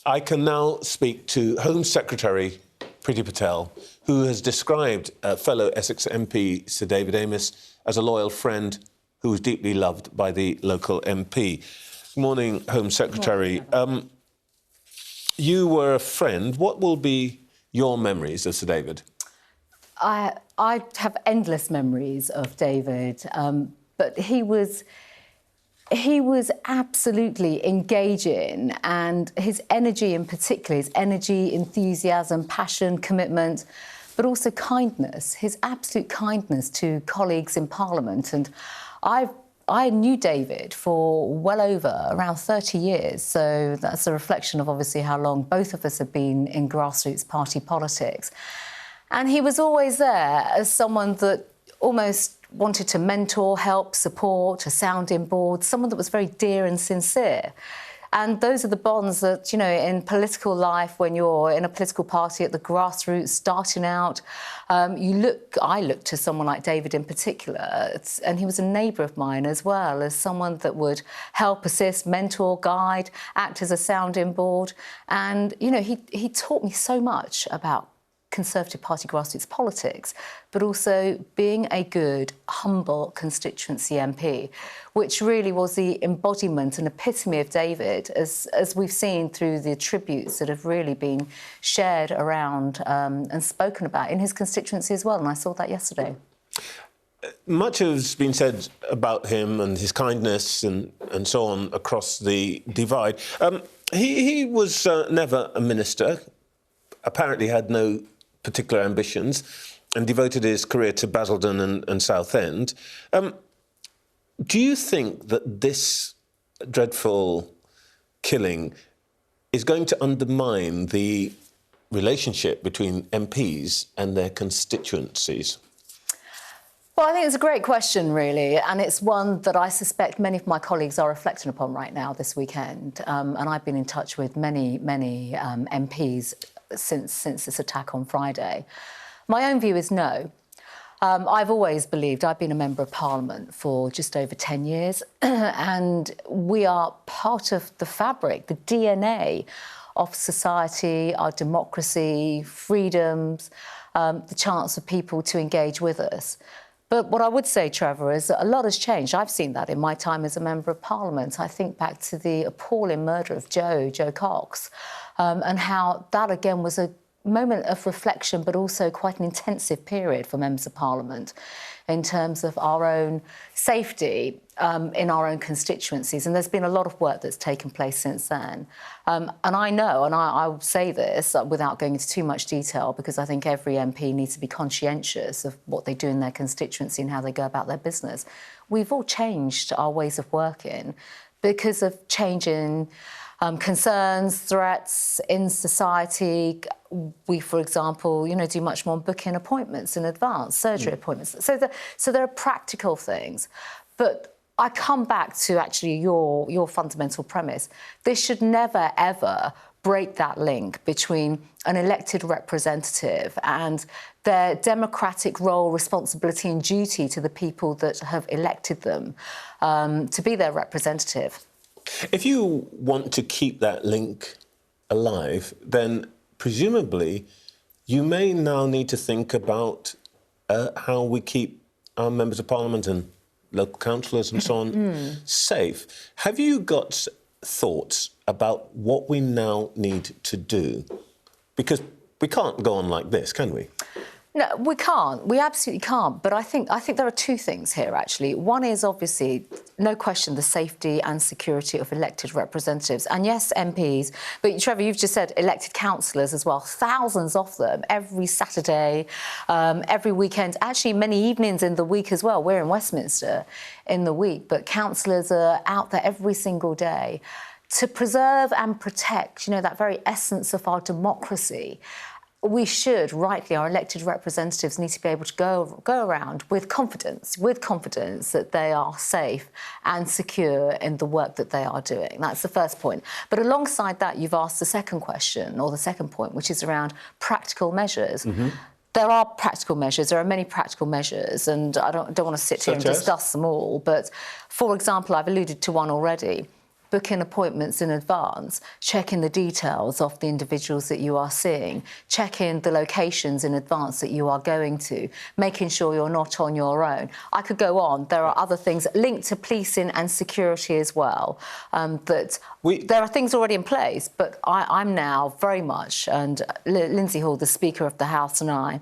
I can now speak to Home Secretary Priti Patel, who has described fellow Essex MP Sir David Amess as a loyal friend who was deeply loved by the local MP. Good morning, Home Secretary. You were a friend. What will be your memories of Sir David? I have endless memories of David, but he was absolutely engaging, and his energy in particular, his energy, enthusiasm, passion, commitment, but also kindness, his absolute kindness to colleagues in Parliament. And I knew David for well over around 30 years, so that's a reflection of obviously how long both of us have been in grassroots party politics. And he was always there as someone that almost wanted to mentor, help, support, a sounding board, someone that was very dear and sincere. And those are the bonds that, you know, in political life, when you're in a political party at the grassroots, starting out, I look to someone like David in particular, and he was a neighbour of mine as well, as someone that would help, assist, mentor, guide, act as a sounding board. And, you know, he taught me so much about Conservative Party grassroots politics, but also being a good, humble constituency MP, which really was the embodiment and epitome of David, as we've seen through the tributes that have really been shared around and spoken about in his constituency as well, and I saw that yesterday. Much has been said about him and his kindness and so on across the divide. He was never a minister, apparently had no particular ambitions, and devoted his career to Basildon and Southend. Do you think that this dreadful killing is going to undermine the relationship between MPs and their constituencies? Well, I think it's a great question, really, and it's one that I suspect many of my colleagues are reflecting upon right now this weekend. And I've been in touch with many MPs since this attack on Friday. My own view is no. I've always believed, I've been a member of Parliament for just over 10 years, and we are part of the fabric, the DNA of society, our democracy, freedoms, the chance for people to engage with us. But what I would say, Trevor, is that a lot has changed. I've seen that in my time as a Member of Parliament. I think back to the appalling murder of Joe Cox, and how that, again, was a moment of reflection, but also quite an intensive period for Members of Parliament in terms of our own safety in our own constituencies. And there's been a lot of work that's taken place since then. And I know, and I will say this without going into too much detail, because I think every MP needs to be conscientious of what they do in their constituency and how they go about their business. We've all changed our ways of working because of changing concerns, threats in society. We, for example, you know, do much more booking appointments in advance, surgery appointments. So there are practical things. But I come back to actually your fundamental premise. This should never, ever break that link between an elected representative and their democratic role, responsibility and duty to the people that have elected them to be their representative. If you want to keep that link alive, then presumably you may now need to think about how we keep our members of Parliament and local councillors and so on safe. Have you got thoughts about what we now need to do? Because we can't go on like this, can we? No, we can't. We absolutely can't. But I think there are two things here, actually. One is obviously, no question, the safety and security of elected representatives. And yes, MPs, but Trevor, you've just said elected councillors as well. Thousands of them every Saturday, every weekend, actually many evenings in the week as well. We're in Westminster in the week, but councillors are out there every single day to preserve and protect, you know, that very essence of our democracy. We should, rightly, our elected representatives need to be able to go around with confidence that they are safe and secure in the work that they are doing. That's the first point. But alongside that, you've asked the second question, or the second point, which is around practical measures. There are practical measures. There are many practical measures, and I don't want to sit here and discuss them all. But, for example, I've alluded to one already. booking appointments in advance, checking the details of the individuals that you are seeing, checking the locations in advance that you are going to, making sure you're not on your own. I could go on. There are other things linked to policing and security as well. There are things already in place, but I'm now very much, and Lindsay Hall, the Speaker of the House, and I,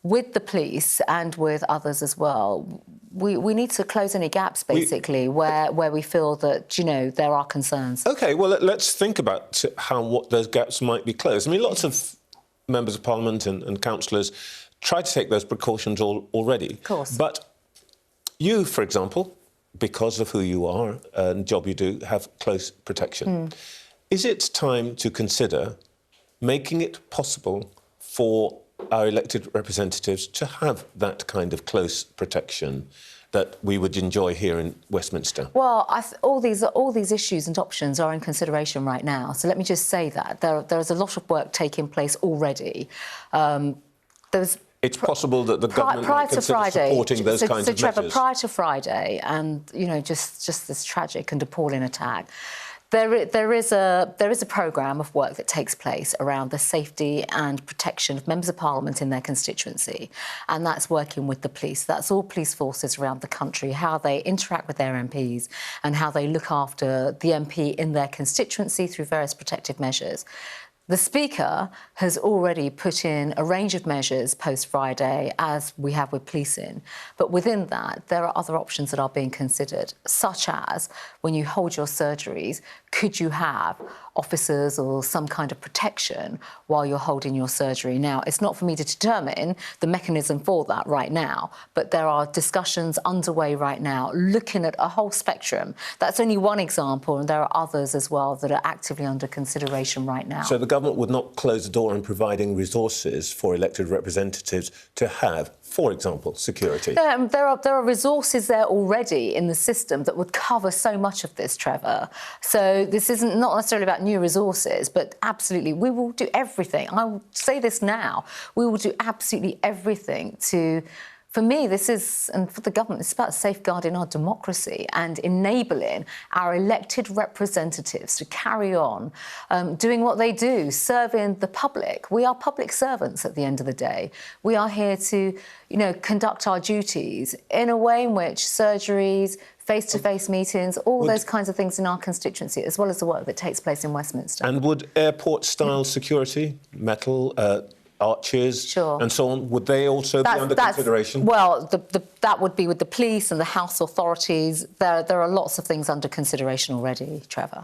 with the police and with others as well, we need to close any gaps, basically, where we feel that, you know, there are concerns. OK, well, let's think about what those gaps might be closed. I mean, lots of members of Parliament and councillors try to take those precautions already. Of course. But you, for example, because of who you are and job you do, have close protection. Is it time to consider making it possible for our elected representatives to have that kind of close protection that we would enjoy here in Westminster? Well, all these issues and options are in consideration right now. So let me just say that there is a lot of work taking place already. It's possible that the government might consider supporting those kinds of measures. Trevor, prior to Friday, and you know, just this tragic and appalling attack, there is a programme of work that takes place around the safety and protection of members of Parliament in their constituency, and that's working with the police. That's all police forces around the country, how they interact with their MPs and how they look after the MP in their constituency through various protective measures. The Speaker has already put in a range of measures post-Friday, as we have with policing. But within that, there are other options that are being considered, such as when you hold your surgeries, could you have officers or some kind of protection while you're holding your surgery? Now, it's not for me to determine the mechanism for that right now, but there are discussions underway right now looking at a whole spectrum. That's only one example, and there are others as well that are actively under consideration right now. So the government would not close the door on providing resources for elected representatives to have, for example, security? There are resources there already in the system that would cover so much of this, Trevor. So this isn't not necessarily about new resources, but absolutely, we will do everything. I will say this now. We will do absolutely everything to... For me, this is, and for the government, it's about safeguarding our democracy and enabling our elected representatives to carry on doing what they do, serving the public. We are public servants at the end of the day. We are here to, you know, conduct our duties in a way in which surgeries, face-to-face meetings, all those kinds of things in our constituency, as well as the work that takes place in Westminster. And would airport-style security, metal... archers sure. and so on, would they also be under consideration? Well, that would be with the police and the House authorities. There are lots of things under consideration already, Trevor.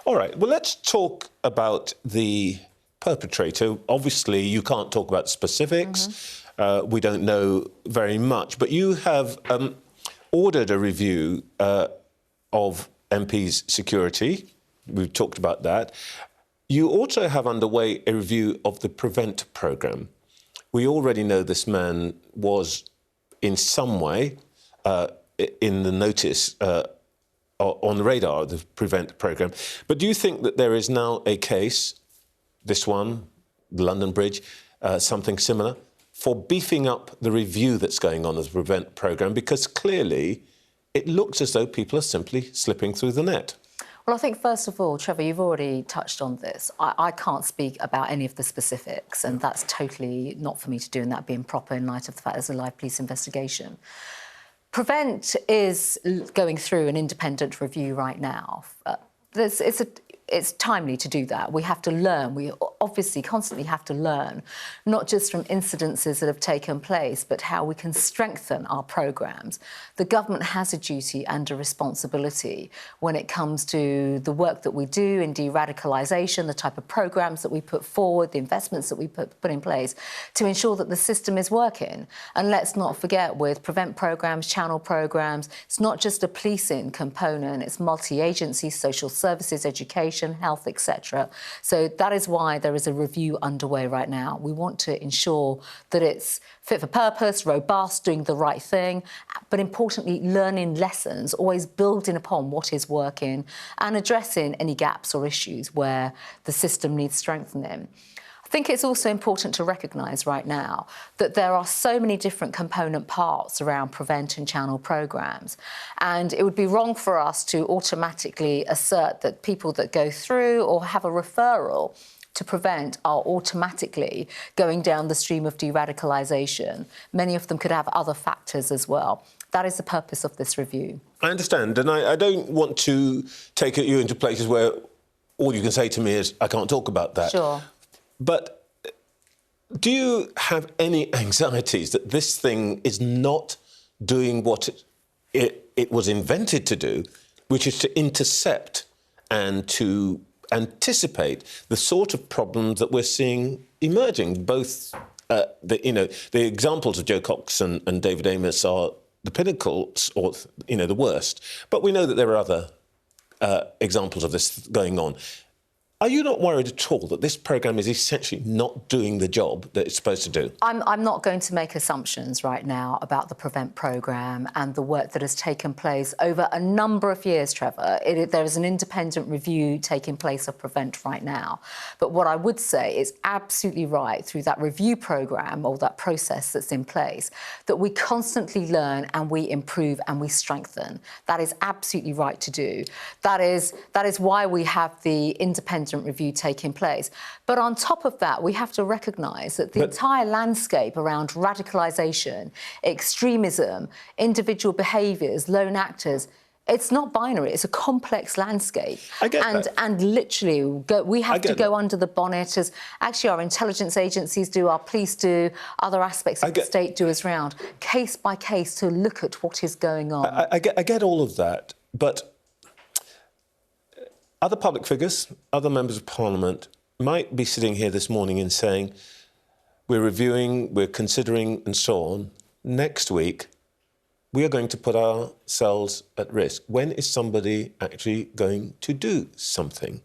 All right, well, let's talk about the perpetrator. Obviously, you can't talk about specifics. We don't know very much, but you have ordered a review of MPs' security. We've talked about that. You also have underway a review of the PREVENT programme. We already know this man was in some way in the notice on the radar of the PREVENT programme. But do you think that there is now a case, this one, the London Bridge, something similar, for beefing up the review that's going on of the PREVENT programme? Because clearly it looks as though people are simply slipping through the net. Well, I think, first of all, Trevor, you've already touched on this. I can't speak about any of the specifics, and that's totally not for me to do, and that being proper in light of the fact there's a live police investigation. PREVENT is going through an independent review right now. It's timely to do that. We have to learn. We obviously constantly have to learn, not just from incidences that have taken place, but how we can strengthen our programmes. The government has a duty and a responsibility when it comes to the work that we do in de-radicalisation, the type of programmes that we put forward, the investments that we put in place to ensure that the system is working. And let's not forget, with PREVENT programmes, channel programmes, it's not just a policing component, it's multi-agency, social services, education, health, etc. So that is why there is a review underway right now. We want to ensure that it's fit for purpose, robust, doing the right thing, but importantly, learning lessons, always building upon what is working and addressing any gaps or issues where the system needs strengthening. I I think it's also important to recognise right now that there are so many different component parts around prevent and channel programmes, and it would be wrong for us to automatically assert that people that go through or have a referral to prevent are automatically going down the stream of de-radicalisation. Many of them could have other factors as well. That is the purpose of this review. I understand, and I don't want to take you into places where all you can say to me is, I can't talk about that. Sure. But do you have any anxieties that this thing is not doing what it was invented to do, which is to intercept and to anticipate the sort of problems that we're seeing emerging? Both, the examples of Joe Cox and David Amess are the pinnacles, or the worst. But we know that there are other examples of this going on. Are you not worried at all that this programme is essentially not doing the job that it's supposed to do? I'm not going to make assumptions right now about the Prevent programme and the work that has taken place over a number of years, Trevor. There is an independent review taking place of Prevent right now. But what I would say is absolutely right, through that review programme or that process that's in place, that we constantly learn and we improve and we strengthen. That is absolutely right to do. That is why we have the independent review taking place. But on top of that, we have to recognise that the entire landscape around radicalisation, extremism, individual behaviours, lone actors, it's not binary. It's a complex landscape. I get that. And literally, we have to go under the bonnet, as actually our intelligence agencies do, our police do, other aspects of the state do as round, case by case, to look at what is going on. I get all of that, but other public figures, other members of Parliament might be sitting here this morning and saying, we're reviewing, we're considering and so on. Next week, we are going to put ourselves at risk. When is somebody actually going to do something?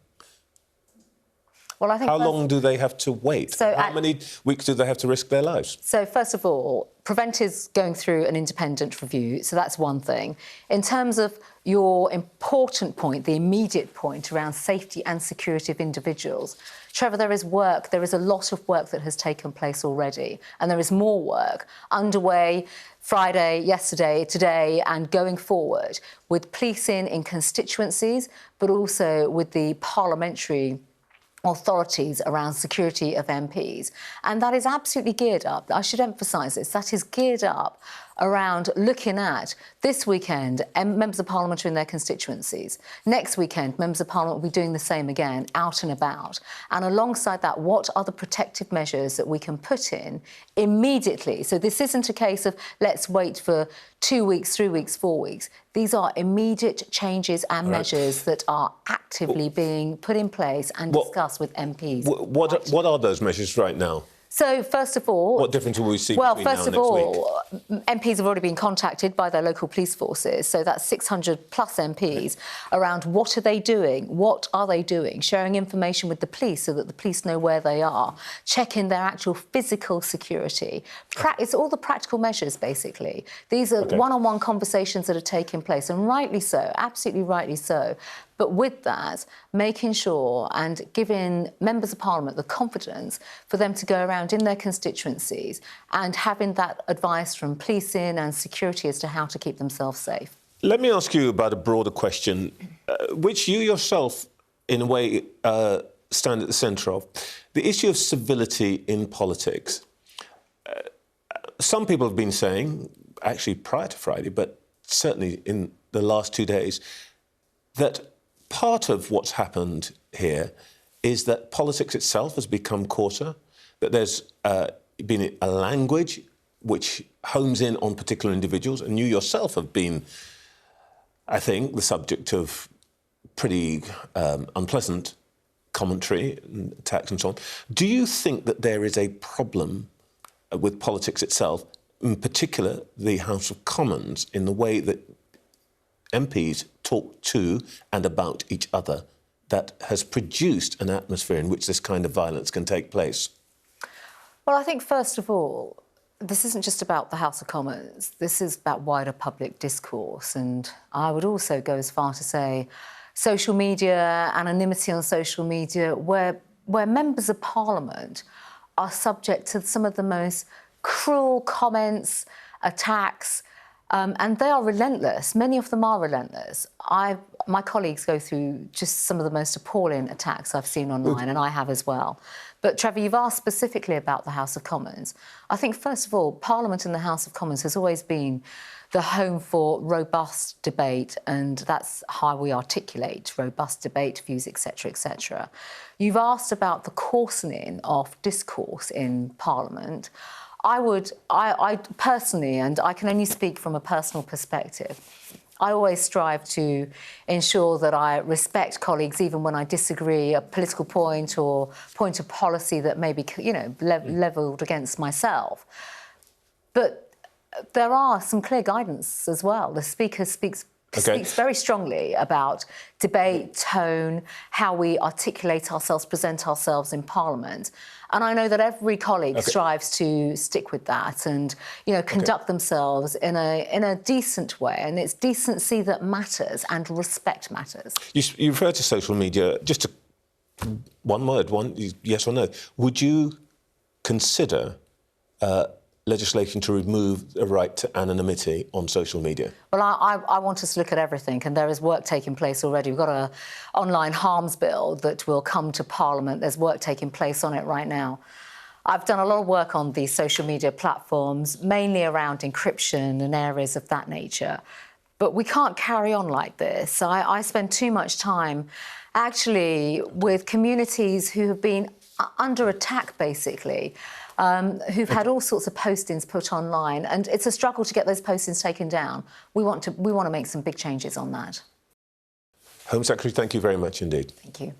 Well, I think how long do they have to wait? So how many weeks do they have to risk their lives? So, first of all, Prevent is going through an independent review, so that's one thing. In terms of your important point, the immediate point around safety and security of individuals, Trevor, there is a lot of work that has taken place already, and there is more work underway Friday, yesterday, today, and going forward with policing in constituencies, but also with the parliamentary authorities around security of MPs. And that is absolutely geared up. I should emphasise this. That is geared up around looking at this weekend, members of Parliament are in their constituencies. Next weekend, members of Parliament will be doing the same again, out and about. And alongside that, what are the protective measures that we can put in immediately? So this isn't a case of let's wait for 2 weeks, 3 weeks, 4 weeks. These are immediate changes and measures that are actively being put in place and discussed with MPs. What are those measures right now? So, first of all... What difference will we see well, between first now of and next all, week? MPs have already been contacted by their local police forces, so that's 600 plus MPs, around what are they doing, what are they doing, sharing information with the police so that the police know where they are, checking their actual physical security. It's all the practical measures, basically. These are one-on-one conversations that are taking place, and rightly so, absolutely rightly so. But with that, making sure and giving members of Parliament the confidence for them to go around in their constituencies and having that advice from policing and security as to how to keep themselves safe. Let me ask you about a broader question, which you yourself, in a way, stand at the centre of. The issue of civility in politics. Some people have been saying, actually prior to Friday, but certainly in the last 2 days, that part of what's happened here is that politics itself has become coarser, that there's been a language which homes in on particular individuals, and you yourself have been, I think, the subject of pretty unpleasant commentary and attacks and so on. Do you think that there is a problem with politics itself, in particular the House of Commons, in the way that MPs talk to and about each other, that has produced an atmosphere in which this kind of violence can take place? Well, I think, first of all, this isn't just about the House of Commons. This is about wider public discourse. And I would also go as far to say social media, anonymity on social media, where where members of Parliament are subject to some of the most cruel comments, attacks, and they are relentless. Many of them are relentless. My colleagues go through just some of the most appalling attacks I've seen online, and I have as well. But, Trevor, you've asked specifically about the House of Commons. I think, first of all, Parliament and the House of Commons has always been the home for robust debate, and that's how we articulate robust debate, views, etc., etc. You've asked about the coarsening of discourse in Parliament. I personally, and I can only speak from a personal perspective, I always strive to ensure that I respect colleagues even when I disagree a political point or point of policy that may be, levelled against myself. But there are some clear guidance as well. The Speaker speaks very strongly about debate, tone, how we articulate ourselves, present ourselves in Parliament. And I know that every colleague strives to stick with that and, conduct themselves in a decent way. And it's decency that matters and respect matters. You refer to social media. Just one word, yes or no. Would you consider legislation to remove the right to anonymity on social media? Well, I want us to look at everything, and there is work taking place already. We've got an online harms bill that will come to Parliament. There's work taking place on it right now. I've done a lot of work on these social media platforms, mainly around encryption and areas of that nature. But we can't carry on like this. I spend too much time actually with communities who have been under attack, basically, who've had all sorts of postings put online, and it's a struggle to get those postings taken down. We want to make some big changes on that. Home Secretary, thank you very much indeed. Thank you.